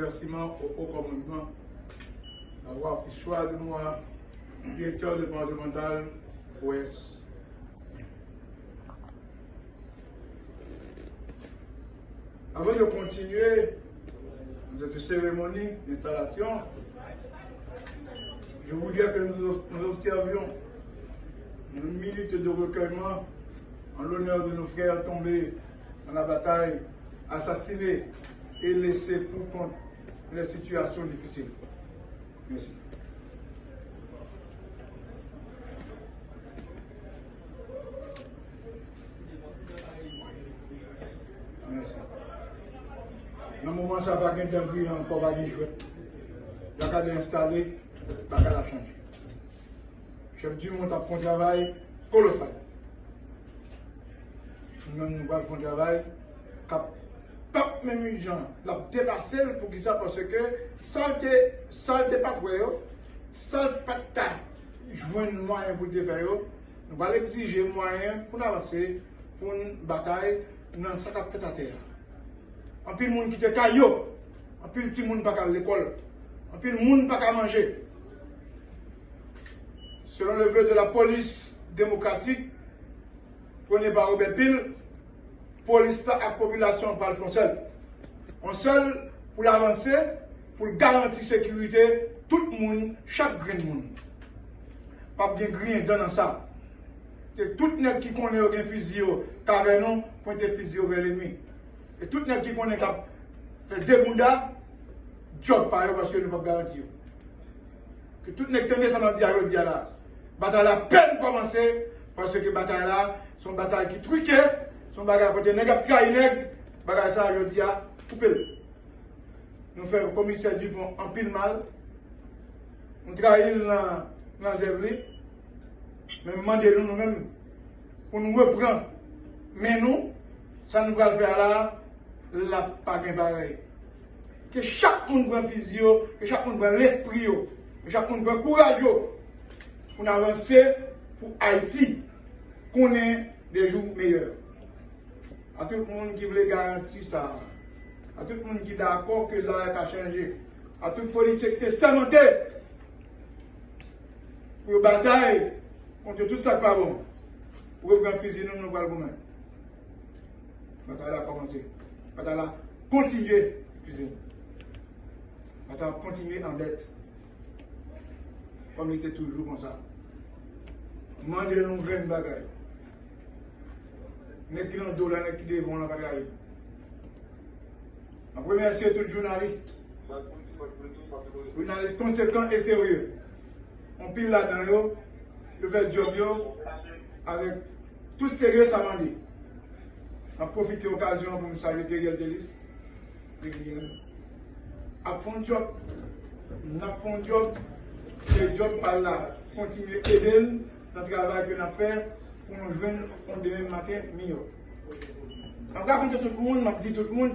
remerciements au haut commandement d'avoir fait choix de moi directeur départemental Ouest. Avant de continuer cette cérémonie d'installation, je voudrais que nous observions une minute de recueillement en l'honneur de nos frères tombés dans la bataille, assassinés et laissés pour compte les situations difficiles. Merci. Merci. Dans le moment, ça va pas être un encore pas de jouet. La carte installée, la carte a changé. Chef du monde a fait un travail colossal. Nous allons faire un travail pas même gens, la dépasser pour qui ça parce que saleté pas trop, sale pas jouer un moyen pour le faire, nous allons exiger moyen pour avancer pour une bataille dans ce qu'a fait à terre. En plus, le monde qui te caillot, en plus, le petit monde pas à l'école, en plus, le monde pas à manger. Selon le vœu de la police démocratique, prenez par Robert Pile, police et la population par le seul. On seul pour l'avancer, pour garantir la sécurité, tout le monde, chaque grain de monde. Pas bien rien dans ça. Tout le monde qui connaît un fusil, car non, pointe fusil vers l'ennemi. Et tout le monde qui connaît fait des mondas, job par eux parce que nous ne pouvons pas garantir. Que tout le monde qui ça dans le dialogue là. Bataille à peine commencé parce que bataille là, son bataille qui truquée, son bataille côté nègre trahi nègre, bataille ça je dis à couper. Nous faisons commissaire Dupont en pile mal. On trahit dans Zevli. Mais demandez nous-mêmes pour nous reprendre. Mais nous, ça nous va le faire là, la pas de pareil. Que chaque monde prend physio, que chaque monde prend l'esprit, que chaque monde prend courage pour avancer pour Haïti, qu'on ait des jours meilleurs. À tout le monde qui veut garantir ça, à tout le monde qui est d'accord que ça a changé, à tout le policier qui est sermenté pour bataille contre tout ça qui est bon. Pour reprendre fusil, nous ne allons pas. La bataille a commencé. La bataille a continué. La bataille a continué en dette. Comme il était toujours comme ça. Demandez-nous une grande bagaille. Nous qui ont dollar, nous qui devons la bagaille. Je remercie tous les journalistes. Journalistes conséquents et sérieux. On pile là-dedans, je fais le job avec tout sérieux, ça m'a dit. On profite de l'occasion pour me saluer Teriel Delis. À fond de job, le job par là, continuer à aider dans le travail que nous faisons pour nous joindre demain matin mieux. En tout cas, tout le monde, je dis tout le monde.